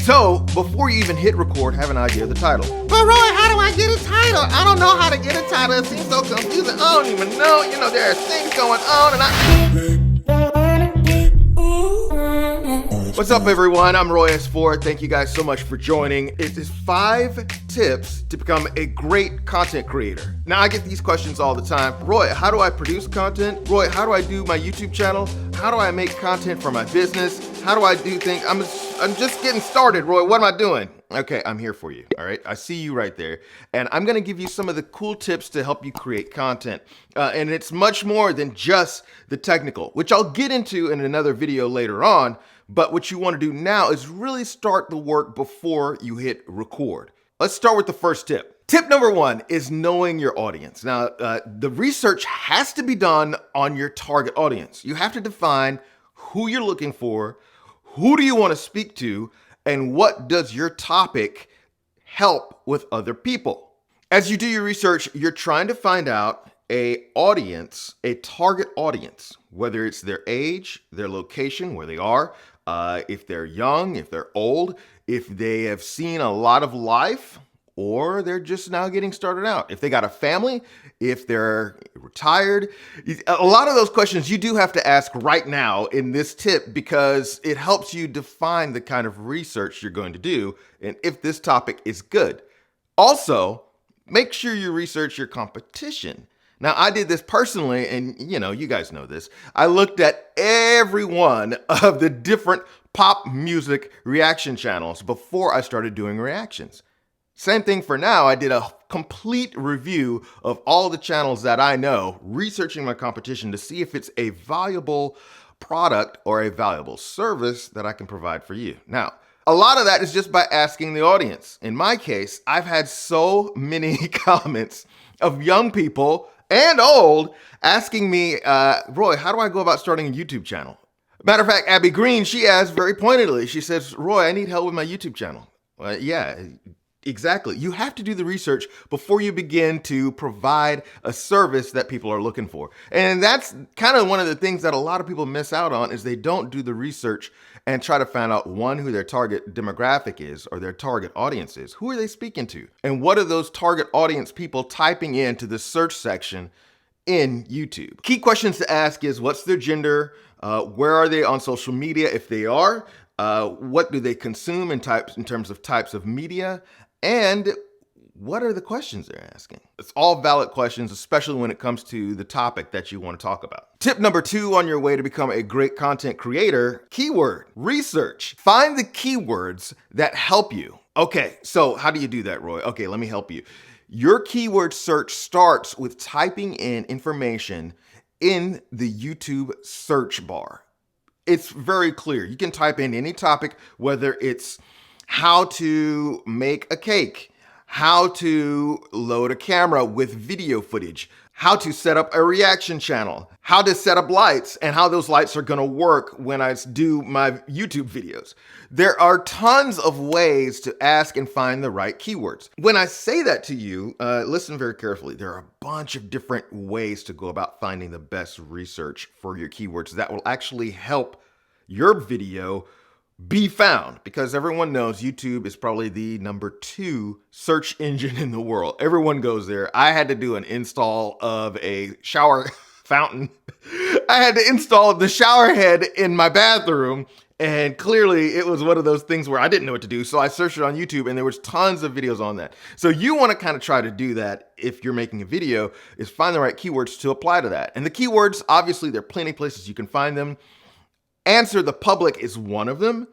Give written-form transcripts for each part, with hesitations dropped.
So, before you even hit record, have an idea of the title. But Roy, how do I get a title? I don't know how to get a title. It seems so confusing. I don't even know. There are things going on What's up, everyone? I'm RoySFord. Thank you guys so much for joining. It is 5 tips to become a great content creator. Now, I get these questions all the time. Roy, how do I produce content? Roy, how do I do my YouTube channel? How do I make content for my business? How do I do things? I'm just getting started, Roy. What am I doing? Okay, I'm here for you, all right? I see you right there. And I'm gonna give you some of the cool tips to help you create content. And it's much more than just the technical, which I'll get into in another video later on. But what you wanna do now is really start the work before you hit record. Let's start with the first tip. Tip number 1 is knowing your audience. Now, the research has to be done on your target audience. You have to define who you're looking for, who do you want to speak to, and what does your topic help with other people. As you do your research, you're trying to find out a target audience, whether it's their age, their location, where they are, if they're young, if they're old, if they have seen a lot of life, or they're just now getting started out. If they got a family, if they're retired. A lot of those questions you do have to ask right now in this tip because it helps you define the kind of research you're going to do and if this topic is good. Also, make sure you research your competition. Now, I did this personally, and you guys know this. I looked at every one of the different pop music reaction channels before I started doing reactions. Same thing for now. I did a complete review of all the channels that I know, researching my competition to see if it's a valuable product or a valuable service that I can provide for you. Now, a lot of that is just by asking the audience. In my case, I've had so many comments of young people and old asking me, Roy, how do I go about starting a YouTube channel? Matter of fact, Abby Green, she asked very pointedly, she says, Roy, I need help with my YouTube channel. Yeah. Exactly. You have to do the research before you begin to provide a service that people are looking for. And that's kind of one of the things that a lot of people miss out on is they don't do the research and try to find out, one, who their target demographic is or their target audience is. Who are they speaking to? And what are those target audience people typing into the search section in YouTube? Key questions to ask is what's their gender? Where are they on social media if they are? What do they consume in terms of types of media? And what are the questions they're asking? It's all valid questions, especially when it comes to the topic that you want to talk about. Tip number 2 on your way to become a great content creator, keyword research. Find the keywords that help you. Okay, so how do you do that, Roy? Okay, let me help you. Your keyword search starts with typing in information in the YouTube search bar. It's very clear. You can type in any topic, whether it's how to make a cake, how to load a camera with video footage, how to set up a reaction channel, how to set up lights, and how those lights are gonna work when I do my YouTube videos. There are tons of ways to ask and find the right keywords. When I say that to you, listen very carefully. There are a bunch of different ways to go about finding the best research for your keywords that will actually help your video be found, because everyone knows YouTube is probably the number 2 search engine in the world. Everyone goes there. I had to do an install of a shower fountain. I had to install the shower head in my bathroom, and clearly it was one of those things where I didn't know what to do. So I searched it on YouTube and there was tons of videos on that. So you want to kind of try to do that if you're making a video, is find the right keywords to apply to that. And the keywords, obviously there are plenty of places you can find them. Answer the Public is one of them.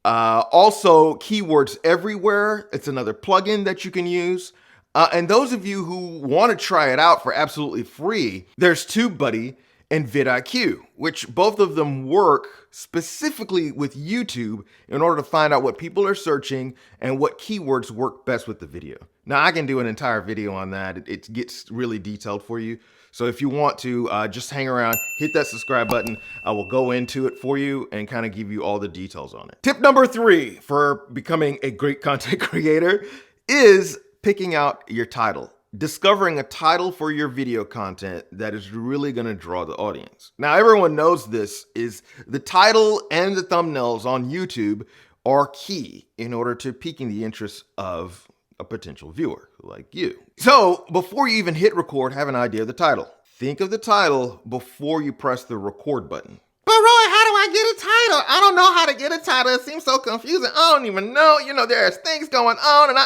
Also, Keywords Everywhere. It's another plugin that you can use. And those of you who want to try it out for absolutely free, there's TubeBuddy and vidIQ, which both of them work specifically with YouTube in order to find out what people are searching and what keywords work best with the video. Now, I can do an entire video on that. It gets really detailed for you. So if you want to just hang around, hit that subscribe button. I will go into it for you and kind of give you all the details on it. Tip number 3 for becoming a great content creator is picking out your title. Discovering a title for your video content that is really going to draw the audience. Now, everyone knows this is the title and the thumbnails on YouTube are key in order to piquing the interest of a potential viewer like you. So before you even hit record, have an idea of the title. Think of the title before you press the record button. But Roy, how do I get a title? I don't know how to get a title. It seems so confusing. I don't even know. There's things going on and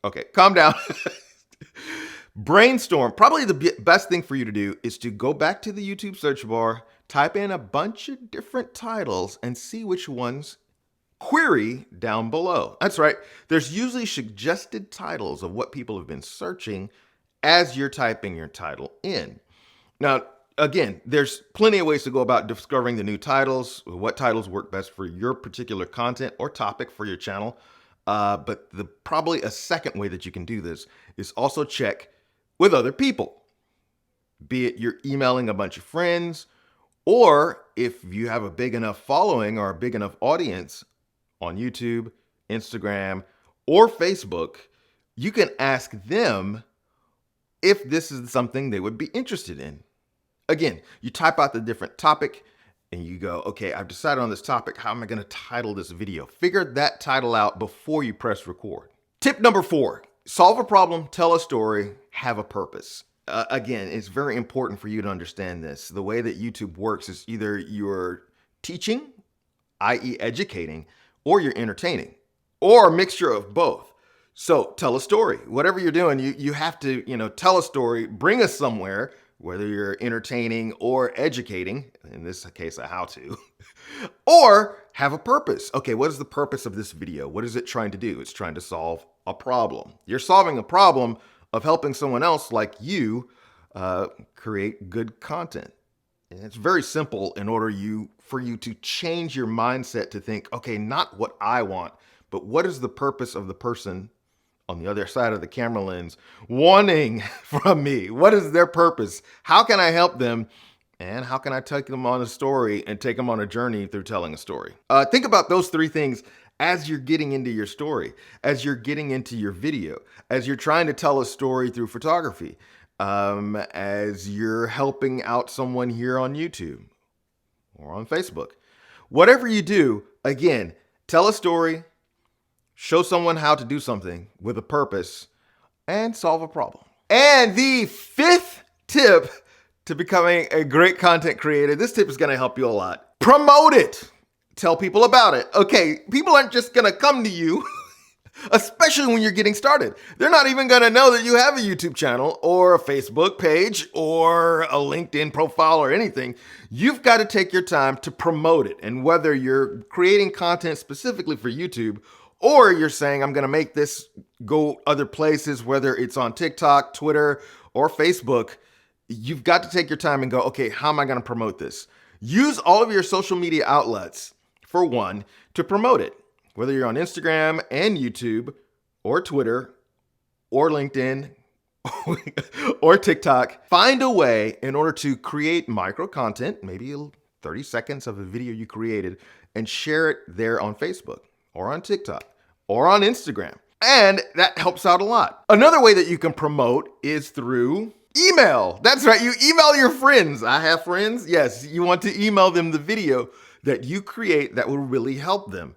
Okay, calm down. Brainstorm. Probably the best thing for you to do is to go back to the YouTube search bar, type in a bunch of different titles, and see which ones query down below. That's right. There's usually suggested titles of what people have been searching as you're typing your title in. Now, again, there's plenty of ways to go about discovering the new titles, what titles work best for your particular content or topic for your channel. But probably a second way that you can do this is also check with other people. Be it you're emailing a bunch of friends, or if you have a big enough following or a big enough audience on YouTube, Instagram, or Facebook, you can ask them if this is something they would be interested in. Again, you type out the different topic and you go, okay, I've decided on this topic. How am I going to title this video? Figure that title out before you press record. Tip number 4, solve a problem, tell a story, have a purpose. Again, it's very important for you to understand this. The way that YouTube works is either you're teaching, i.e. educating, or you're entertaining, or a mixture of both. So tell a story. Whatever you're doing, you have to, tell a story, bring us somewhere, whether you're entertaining or educating, in this case, a how-to, or have a purpose. Okay, what is the purpose of this video? What is it trying to do? It's trying to solve a problem. You're solving a problem of helping someone else like you create good content. And it's very simple in order for you to change your mindset to think, okay, not what I want, but what is the purpose of the person on the other side of the camera lens wanting from me? What is their purpose? How can I help them? And how can I take them on a story and take them on a journey through telling a story? Think about those 3 things as you're getting into your story, as you're getting into your video, as you're trying to tell a story through photography, as you're helping out someone here on YouTube or on Facebook. Whatever you do, again, tell a story, show someone how to do something with a purpose, and solve a problem. And the 5th tip to becoming a great content creator, this tip is going to help you a lot. Promote it. Tell people about it. Okay, people aren't just going to come to you, especially when you're getting started. They're not even going to know that you have a YouTube channel or a Facebook page or a LinkedIn profile or anything. You've got to take your time to promote it. And whether you're creating content specifically for YouTube or you're saying, I'm going to make this go other places, whether it's on TikTok, Twitter, or Facebook, you've got to take your time and go, okay, how am I going to promote this? Use all of your social media outlets, for one, to promote it. Whether you're on Instagram and YouTube or Twitter or LinkedIn or TikTok, find a way in order to create micro content, maybe 30 seconds of a video you created, and share it there on Facebook or on TikTok or on Instagram. And that helps out a lot. Another way that you can promote is through email. That's right. You email your friends. I have friends. Yes, you want to email them the video that you create that will really help them.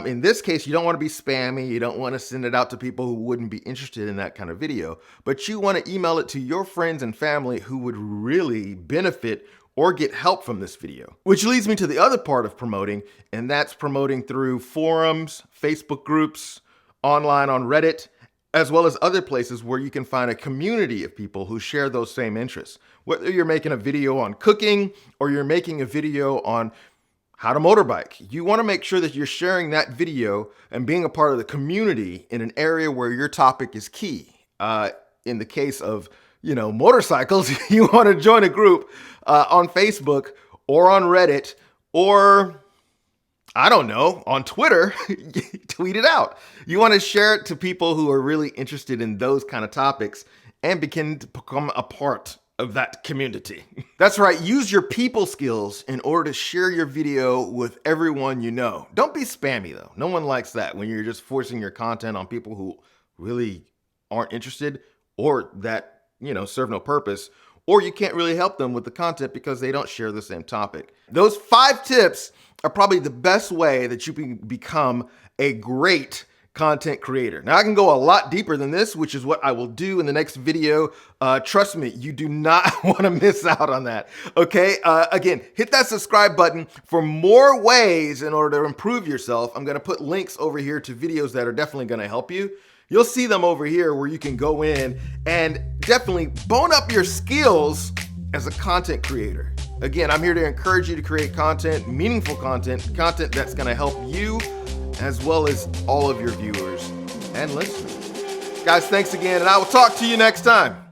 In this case, you don't want to be spammy. You don't want to send it out to people who wouldn't be interested in that kind of video, but you want to email it to your friends and family who would really benefit or get help from this video. Which leads me to the other part of promoting, and that's promoting through forums, Facebook groups, online on Reddit, as well as other places where you can find a community of people who share those same interests. Whether you're making a video on cooking or you're making a video on how to motorbike, you want to make sure that you're sharing that video and being a part of the community in an area where your topic is key. In the case of, motorcycles, you want to join a group on Facebook or on Reddit or, I don't know, on Twitter. Tweet it out. You want to share it to people who are really interested in those kind of topics and begin to become a part of that community. That's right. Use your people skills in order to share your video with everyone you know. Don't be spammy though. No one likes that when you're just forcing your content on people who really aren't interested or that, serve no purpose, or you can't really help them with the content because they don't share the same topic. Those 5 tips are probably the best way that you can become a great content creator. Now I can go a lot deeper than this, which is what I will do in the next video. Trust me, you do not want to miss out on that. Okay, again, hit that subscribe button for more ways in order to improve yourself. I'm going to put links over here to videos that are definitely going to help you. You'll see them over here where you can go in and definitely bone up your skills as a content creator. Again, I'm here to encourage you to create content, meaningful content that's going to help you as well as all of your viewers and listeners. Guys, thanks again, and I will talk to you next time.